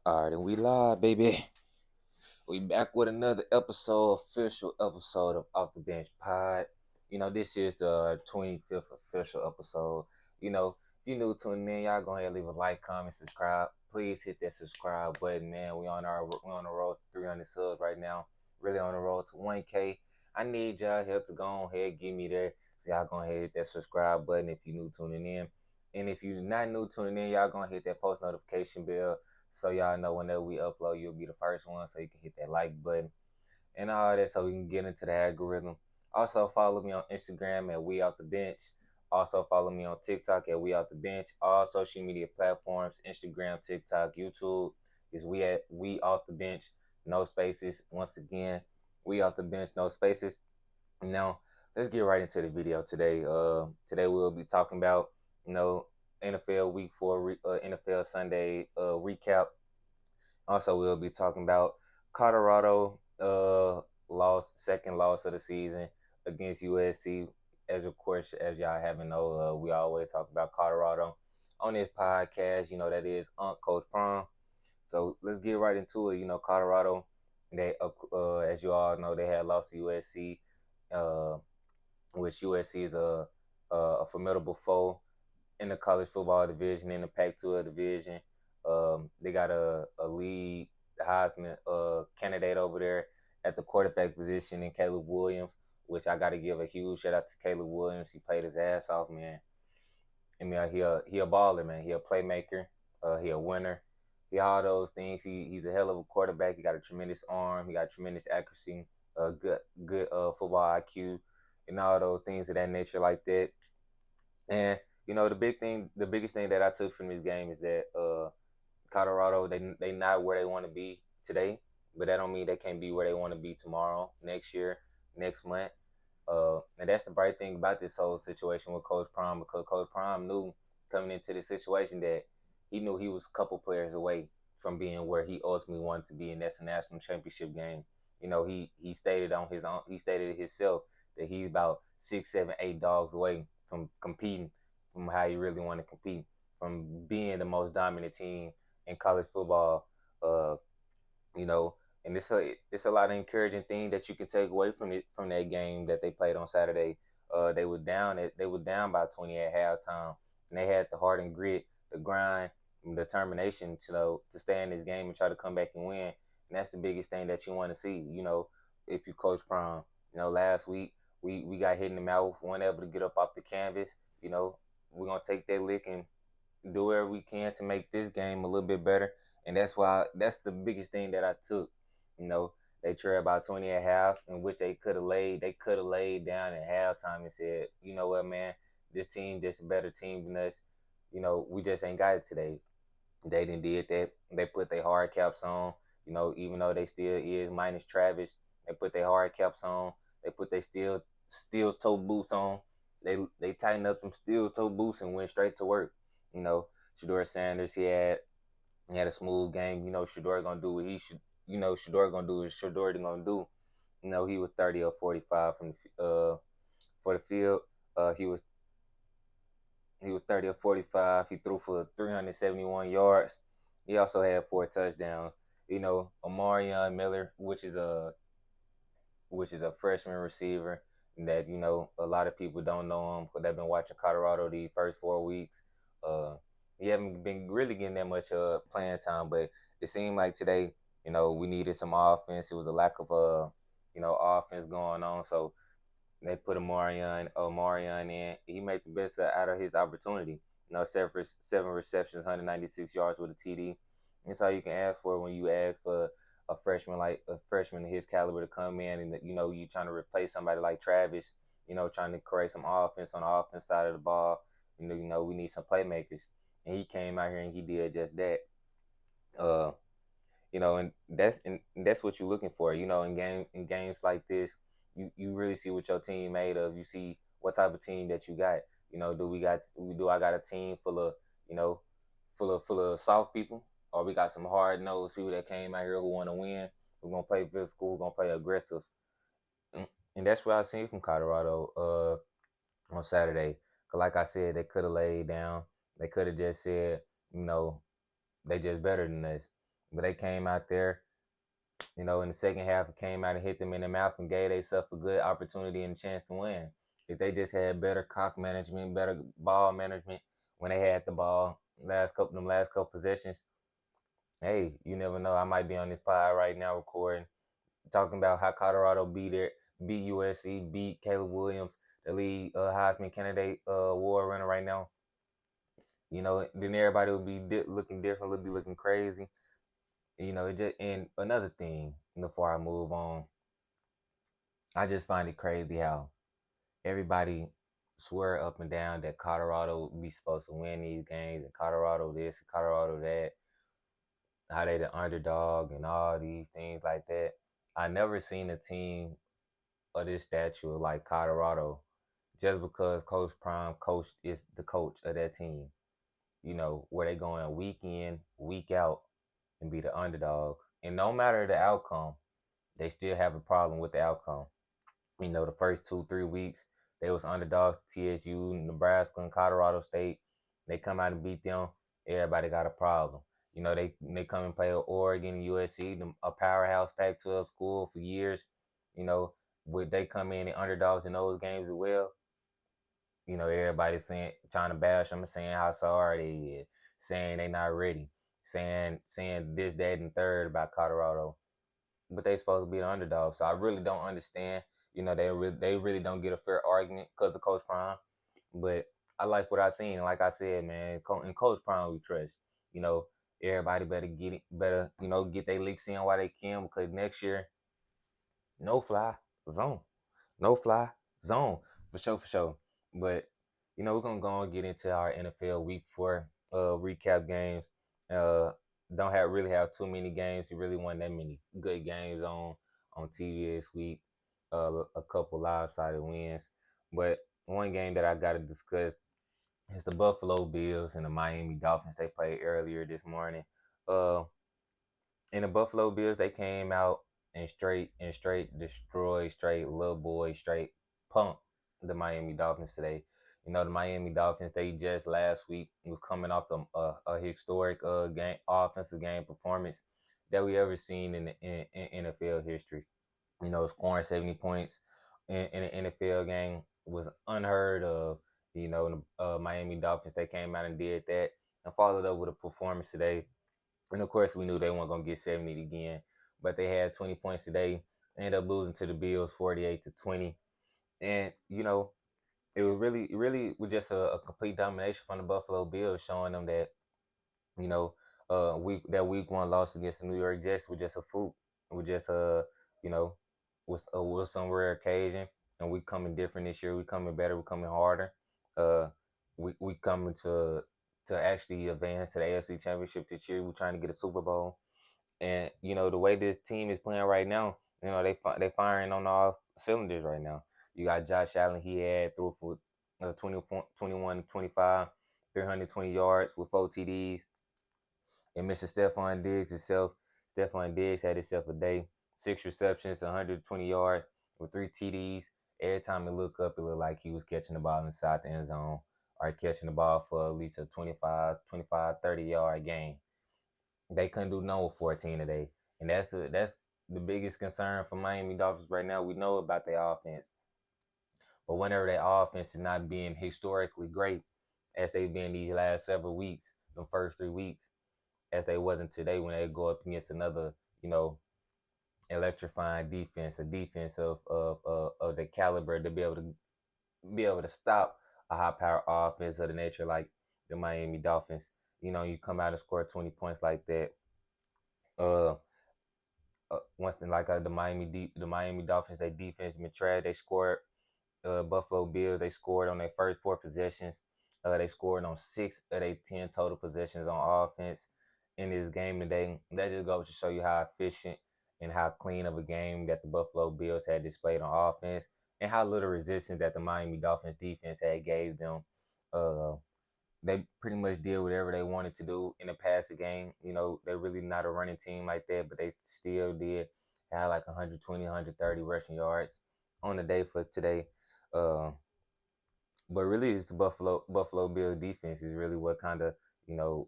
Alright, and we live, baby. We back with another episode, official episode of Off the Bench Pod. This is the 25th official episode. If you're new tuning in, y'all go ahead and leave a like, comment, subscribe. Please hit that subscribe button, man. We on the road to 300 subs right now. Really on the road to 1K. I need y'all help to go ahead, get me there. So y'all go ahead hit that subscribe button if you're new tuning in. And if you're not new tuning in, y'all gonna hit that post notification bell so y'all know whenever we upload, you'll be the first one. So you can hit that like button and all that so we can get into the algorithm. Also follow me on Instagram at We Off the Bench. Also follow me on TikTok at We Off the Bench. All social media platforms, Instagram, TikTok, YouTube is We Off the Bench. No spaces. Once again, We Off the Bench, no spaces. Now, let's get right into the video today. Today we'll be talking about, you know, NFL Week 4, NFL Sunday recap. Also, we'll be talking about Colorado second loss of the season against USC. As of course, as y'all haven't know, we always talk about Colorado on this podcast. That is Coach Prom. So let's get right into it. Colorado, as you all know, they had lost to USC, uh, which USC is a formidable foe in the college football division, in the Pac-12 division. They got a lead Heisman candidate over there at the quarterback position in Caleb Williams, which I got to give a huge shout out to Caleb Williams. He played his ass off, man. I mean, he a baller, man. He a playmaker. He a winner. He all those things. He's a hell of a quarterback. He got a tremendous arm. He got tremendous accuracy. Good football IQ, and all those things of that nature like that. And the biggest thing that I took from this game is that Colorado, they not where they want to be today, but that don't mean they can't be where they want to be tomorrow, next year, next month. And that's the bright thing about this whole situation with Coach Prime, because Coach Prime knew coming into this situation that he knew he was a couple players away from being where he ultimately wanted to be, and that's a national championship game. He stated on his own, he stated it himself that he's about 6, 7, 8 dogs away from competing, from how he really want to compete, from being the most dominant team in college football. Uh, you know, and it's a lot of encouraging things that you can take away from that game that they played on Saturday. They were down by 20 at halftime, and they had the heart and grit, the grind, and determination to stay in this game and try to come back and win. And that's the biggest thing that you want to see. If you coach Prime, last week we got hit in the mouth, weren't able to get up off the canvas. We're gonna take that lick and do whatever we can to make this game a little bit better. And that's the biggest thing that I took. They trailed about 20 at half, in which they could have laid down at halftime and said, you know what, man, this team, this a better team than us. We just ain't got it today. They didn't did that. They put their hard caps on. Even though they still is minus Travis, they put their hard caps on. They put their steel toe boots on. They tightened up them steel toe boots and went straight to work. Shedeur Sanders, he had a smooth game. Shedeur gonna do what he should. Shedeur gonna do what Shedeur gonna do. He was 30 of 45 from for the field. He was 30 of 45. He threw for 371 yards. He also had 4 touchdowns. Amarion Miller, which is a freshman receiver that a lot of people don't know him because they've been watching Colorado these first 4 weeks. He haven't been really getting that much playing time, but it seemed like today, we needed some offense. It was a lack of offense going on, so they put Amarion in. He made the best out of his opportunity. 7 receptions, 196 yards with a TD. That's all you can ask for when you ask for a freshman of his caliber to come in, and you trying to replace somebody like Travis. Trying to create some offense on the offense side of the ball. We need some playmakers, and he came out here and he did just that. Uh, and that's what you're looking for. In games like this, you really see what your team made of. You see what type of team that you got. Do I got a team full of soft people, or we got some hard nosed people that came out here who want to win? We're gonna play physical. We're gonna play aggressive, and that's what I seen from Colorado on Saturday. 'Cause like I said, they could have laid down. They could have just said, they just better than us. But they came out there, in the second half, it came out and hit them in the mouth and gave themselves a good opportunity and chance to win. If they just had better clock management, better ball management when they had the ball last couple possessions, hey, you never know. I might be on this pod right now recording, talking about how Colorado beat USC, beat Caleb Williams, the lead Heisman candidate award runner right now. Then everybody would be looking different, would be looking crazy. It just, and another thing before I move on, I just find it crazy how everybody swear up and down that Colorado be supposed to win these games and Colorado this and Colorado that, how they the underdog and all these things like that. I never seen a team of this stature like Colorado just because Coach Prime coach is the coach of that team. Where they going week in, week out and be the underdogs. And no matter the outcome, they still have a problem with the outcome. The first 2-3 weeks they was underdogs to TSU, Nebraska, and Colorado State. They come out and beat them. Everybody got a problem. They come and play Oregon, USC, a powerhouse Pac-12 school for years. You know, would they come in and underdogs in those games as well? Everybody saying, trying to bash them and saying how sorry they is, saying they not ready, saying this, that, and third about Colorado, but they supposed to be the underdog. So I really don't understand. They really don't get a fair argument because of Coach Prime. But I like what I seen. And like I said, man, in Coach Prime we trust. You know, everybody better get it, better get their licks in while they can, because next year, no fly zone, no fly zone for sure, for sure. But we're gonna go and get into our NFL Week 4 recap games. Uh, don't really have too many games. You really want that many good games on TV this week. A couple lopsided wins, but one game that I got to discuss is the Buffalo Bills and the Miami Dolphins. They played earlier this morning. Uh, and the Buffalo Bills, they came out and straight destroyed, straight little boy, straight pump the Miami Dolphins today. The Miami Dolphins, they just last week was coming off a historic game offensive game performance that we ever seen in NFL history. Scoring 70 points in an NFL game was unheard of. The Miami Dolphins, they came out and did that and followed up with a performance today. And of course, we knew they weren't gonna get 70 again, but they had 20 points today. Ended up losing to the Bills 48-20, and it was really was just a complete domination from the Buffalo Bills, showing them that you know week 1 loss against the New York Jets was just a fluke. It was just you know was some rare occasion, and we coming different this year. We coming better. We coming harder. Uh, we coming to actually advance to the AFC Championship this year. We're trying to get a Super Bowl, and the way this team is playing right now, they firing on all cylinders right now. You got Josh Allen. He had threw for 21, 25, 320 yards with 4 TDs. And Mr. Stephon Diggs had himself a day. 6 receptions, 120 yards with 3 TDs. Every time he looked up, it looked like he was catching the ball inside the end zone or catching the ball for at least a 25, 30-yard gain. They couldn't do no 14 today. And that's the biggest concern for Miami Dolphins right now. We know about their offense. But whenever their offense is not being historically great, as they've been these last several weeks, the first 3 weeks, as they wasn't today when they go up against another, electrifying defense, a defense of the caliber to be able to stop a high power offense of the nature like the Miami Dolphins. You come out and score 20 points like that. Uh, Once then, like the Miami Dolphins, their defense been trash. They scored Buffalo Bills. They scored on their first 4 possessions. They scored on 6 of their 10 total possessions on offense in this game today. That just goes to show you how efficient and how clean of a game that the Buffalo Bills had displayed on offense, and how little resistance that the Miami Dolphins defense had gave them. Uh, they pretty much did whatever they wanted to do in the passing game. They're really not a running team like that, but they still did have like 120, 130 rushing yards on the day for today. Uh, but really, it's the Buffalo Bills defense is really what kind of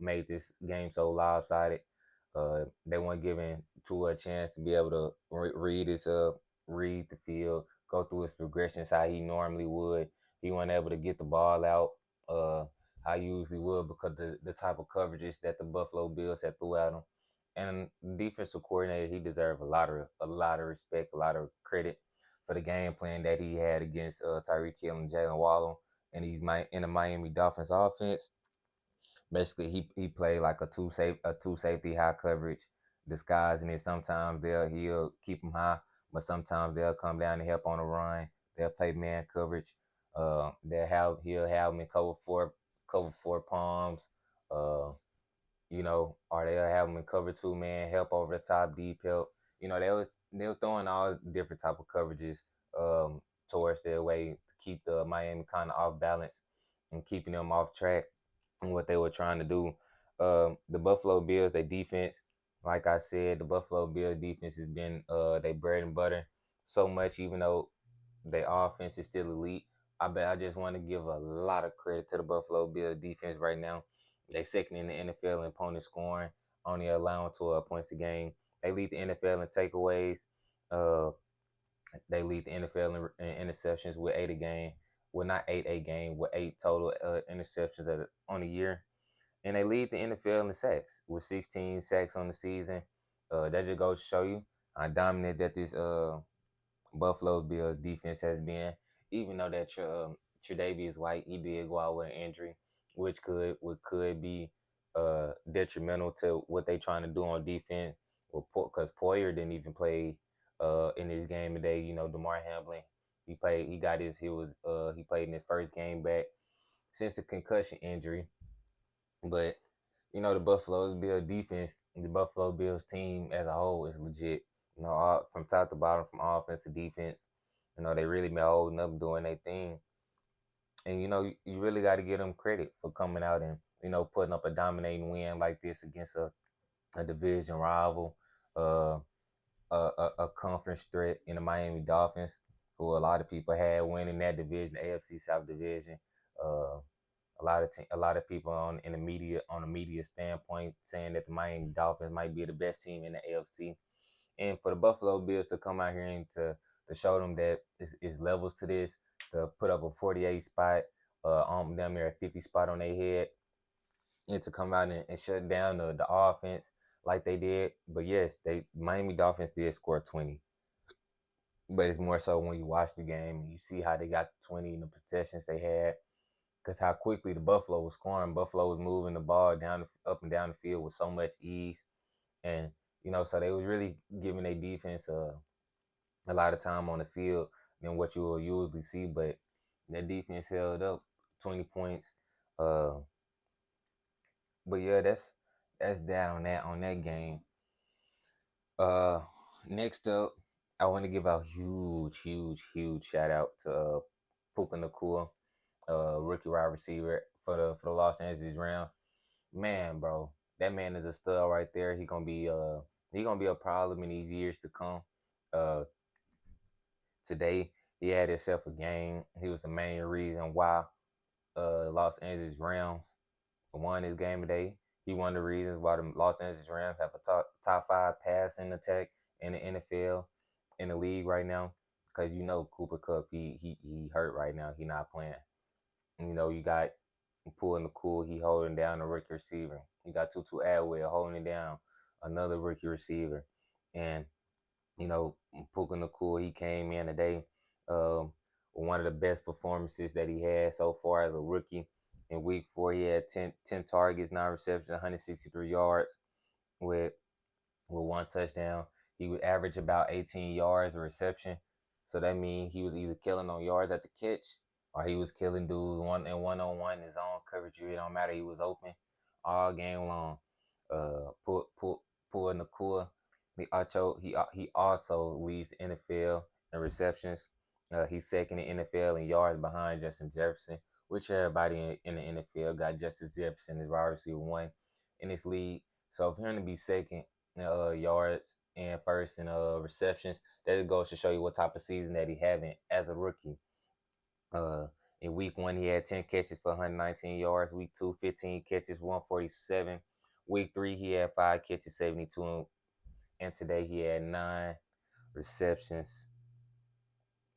made this game so lopsided. They weren't giving Tua a chance to be able to read the field, go through his progressions how he normally would. He wasn't able to get the ball out uh, how he usually would because the type of coverages that the Buffalo Bills had threw at him. And the defensive coordinator, he deserved a lot of respect, a lot of credit for the game plan that he had against Tyreek Hill and Jalen Waddle, and he's in the Miami Dolphins offense. Basically, he played like a two safety high coverage, disguising it. Sometimes he'll keep them high, but sometimes they'll come down and help on the run. They'll play man coverage. He'll have them in cover four palms. Uh, or they'll have them in cover two man, help over the top, deep help. They were throwing all different type of coverages um, towards their way to keep the Miami kind of off balance and keeping them off track and what they were trying to do. The Buffalo Bills, their defense, like I said, the Buffalo Bills defense has been their bread and butter so much, even though their offense is still elite. I just want to give a lot of credit to the Buffalo Bills defense right now. They second in the NFL in opponent scoring, only allowing 12 points a game. They lead the NFL in takeaways. Uh, they lead the NFL in interceptions with eight a game. Well, not eight a game, with eight total interceptions on the year. And they lead the NFL in sacks with 16 sacks on the season. That just goes to show you how dominant that this Buffalo Bills defense has been, even though that Tre'Davious White, he did go out with an injury, which could be detrimental to what they trying to do on defense. Well, because Poyer didn't even play in this game today. DeMar Hamlin, he played in his first game back since the concussion injury. But the Buffalo Bills defense, the Buffalo Bills team as a whole is legit. From top to bottom, from offense to defense, they really been holding up, doing their thing. And you really got to give them credit for coming out and putting up a dominating win like this against a division rival, uh, a conference threat in the Miami Dolphins, who a lot of people had winning that division, the AFC South division. Uh, a lot of people on the media standpoint saying that the Miami Dolphins might be the best team in the AFC, and for the Buffalo Bills to come out here and to show them that it's levels to this, to put up a 48 spot, on them there a 50 spot on their head, and to come out and shut down the offense like they did. But yes, they Miami Dolphins did score 20, but it's more so when you watch the game and you see how they got the 20 and the possessions they had, because how quickly the Buffalo was scoring. Buffalo was moving the ball up and down the field with so much ease, and so they was really giving their defense a lot of time on the field than what you will usually see. But that defense held up 20 points. Uh, but yeah, that's that on that game. Uh, Next up, I want to give a huge, huge, huge shout out to Puka Nacua, rookie wide receiver for the Los Angeles Rams. Man, bro, that man is a stud right there. He gonna be a problem in these years to come. Uh, Today he had himself a game. He was the main reason why Los Angeles Rams won his game today. He one of the reasons why the Los Angeles Rams have a top five passing attack in the NFL in the league right now. Because Cooper Cup, he hurt right now. He not playing. And, you got pulling the cool. He holding down a rookie receiver. You got Tutu Atwell holding down another rookie receiver, and Puka Nacua, he came in today, um, one of the best performances that he had so far as a rookie. In week 4, he had 10 targets, 9 receptions, 163 yards with one touchdown. He would average about 18 yards a reception. So that means he was either killing on yards at the catch or he was killing dudes one-on-one in his own coverage. It don't matter. He was open all game long. Pull Nacua. He also leads the NFL in receptions. He's second in NFL in yards behind Justin Jefferson, which everybody in the NFL got Justin Jefferson as wide receiver one in this league. So for him to be second yards and first in receptions, that goes to show you what type of season that he having as a rookie. Uh, in week 1, he had 10 catches for 119 yards. Week 2, 15 catches, 147 Week 3, he had 5 catches, 72, and today he had 9 receptions,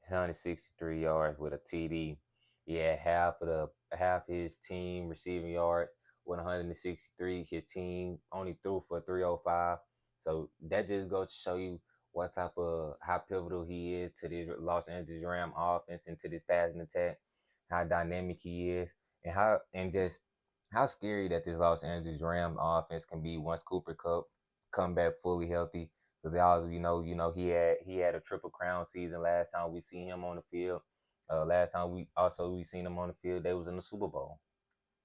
163 yards with a TD. He had half his team receiving yards with 163. His team only threw for 305. So that just goes to show you what type of how pivotal he is to this Los Angeles Ram offense and to this passing attack, how dynamic he is, and just how scary that this Los Angeles Ram offense can be once Cooper Kupp come back fully healthy. Because they also, he had a triple crown season last time we seen him on the field. Last time we seen him on the field, they was in the Super Bowl.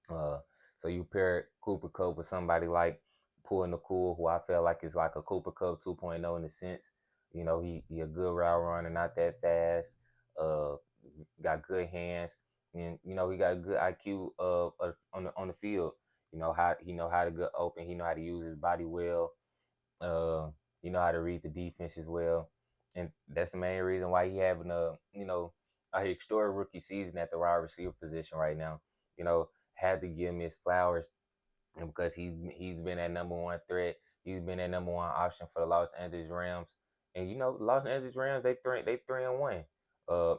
Uh, so you pair Cooper Kupp with somebody like Puka Nacua, who I feel like is like a Cooper Kupp 2.0 in a sense. He a good route runner, not that fast. Uh, got good hands, and he got a good IQ on the field. How to get open. He know how to use his body well. Uh, you know how to read the defense as well, and that's the main reason why he having a historic rookie season at the wide receiver position right now. Had to give him his flowers, and because he's been that number one threat. He's been that number one option for the Los Angeles Rams, and the Los Angeles Rams they 3-1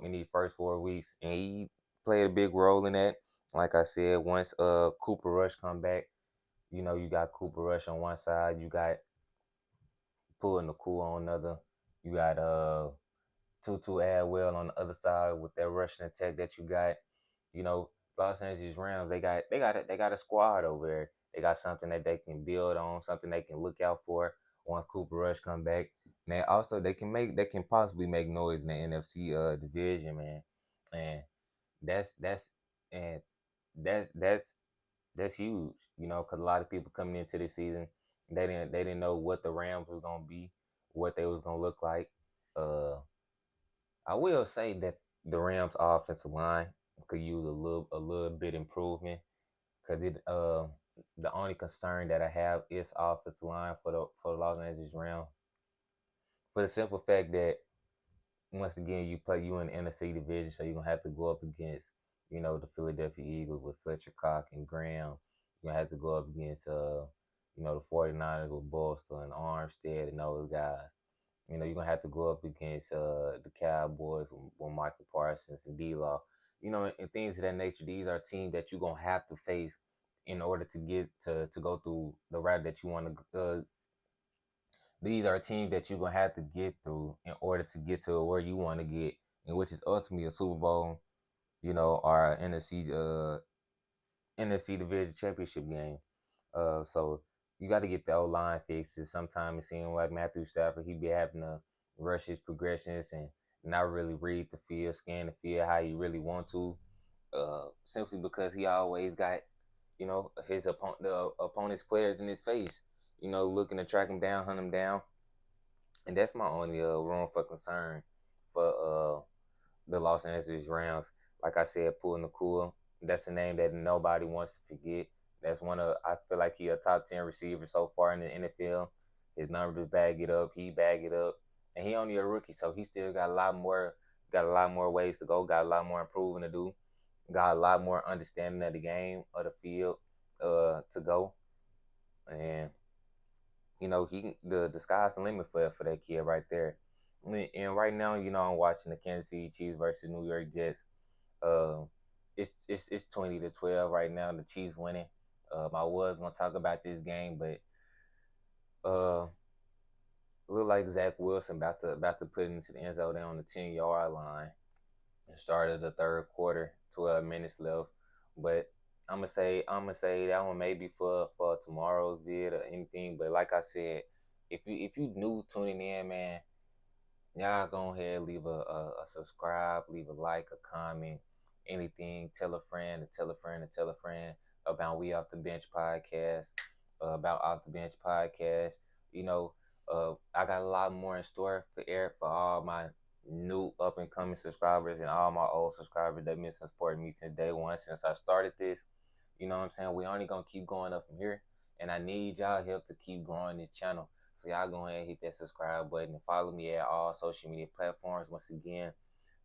in these first 4 weeks, and he played a big role in that. Like I said, once Cooper Rush come back, you got Cooper Rush on one side, you got pulling the cool on another. You got Tutu Adwell on the other side with that rushing attack that you got. You know, Los Angeles Rams, they got a squad over there. They got something that they can build on, something they can look out for once Cooper Rush come back. And they can possibly make noise in the NFC division, man. And that's and that's huge, because a lot of people coming into this season, they didn't know what the Rams was gonna be, what they was gonna look like. Uh, I will say that the Rams offensive line could use a little bit improvement, because the only concern that I have is offensive line for the Los Angeles Rams, for the simple fact that once again you in the NFC division, so you're gonna have to go up against the Philadelphia Eagles with Fletcher Cox and Graham. You're gonna have to go up against the 49ers with Bolster and Armstead and those guys. You're gonna have to go up against the Cowboys with Michael Parsons and D-Law. And things of that nature. These are teams that you're gonna have to face in order to get to go through the route that you want to. These are teams that you're gonna have to get through in order to get to where you want to get, and which is ultimately a Super Bowl, or NFC Division Championship game. So you got to get the O line fixes. Sometimes it seems like Matthew Stafford, he be having to rush his progressions and not really read the field, scan the field how he really want to. Simply because he always got the opponent's players in his face. Looking to track him down, hunt him down, and that's my only room for concern for the Los Angeles Rams. Like I said, Puka Nacua, that's a name that nobody wants to forget. That's I feel like he a top 10 receiver so far in the NFL. His numbers bag it up. He bag it up, and he only a rookie, so he still got a lot more ways to go. Got a lot more improving to do. Got a lot more understanding of the game, of the field, to go. And the sky's the limit for that kid right there. And right now, I'm watching the Kansas City Chiefs versus New York Jets. Uh, it's 20-12 right now. The Chiefs winning. I was gonna talk about this game, but uh, look like Zach Wilson about to put it into the end zone. They're on the 10-yard line. Started the third quarter, 12 minutes left. But I'm gonna say that one maybe for tomorrow's vid or anything. But like I said, if you new tuning in, man, y'all go ahead, leave a subscribe, leave a like, a comment, anything. Tell a friend, and tell a friend, and tell a friend about We Off the Bench podcast, about Off the Bench podcast. I got a lot more in store for Eric, for all my new up and coming subscribers and all my old subscribers that been supporting me since day one, since I started this. You know what I'm saying? We only gonna keep going up from here, and I need y'all help to keep growing this channel. So y'all go ahead and hit that subscribe button and follow me at all social media platforms. Once again,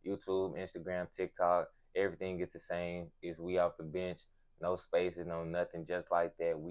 YouTube, Instagram, TikTok, everything gets the same. It's We Off the Bench. No spaces, no nothing, just like that. We